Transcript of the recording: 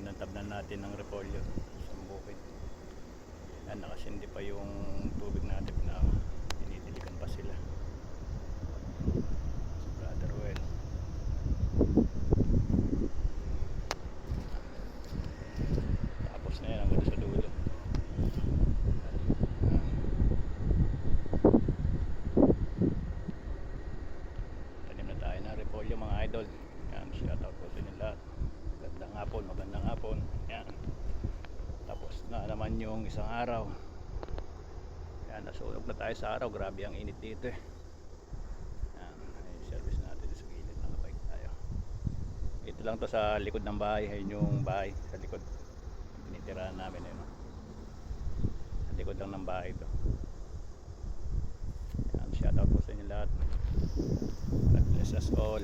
Tinatabnan natin ng repolyo sa bukid. Yan, nakasindi pa yung tubig natin na dinidiligan pa sila. Si Brother Well. Tapos na yan hanggang sa dulo. Tanim na tayo ng repolyo mga idol. Yan, shoutout po sa inyo lahat. Magandang hapon. Yan. Tapos na naman yung isang araw. Yan, nasunog na tayo sa araw. Grabe ang init dito eh. Yan, ay service natin sa gilid. Nakabike tayo. Ito lang to sa likod ng bahay. Ayun yung bahay sa likod. Tinitirahan namin eh, no? Sa likod lang ng bahay to. Yan, shoutout po sa inyo lahat. God bless us all.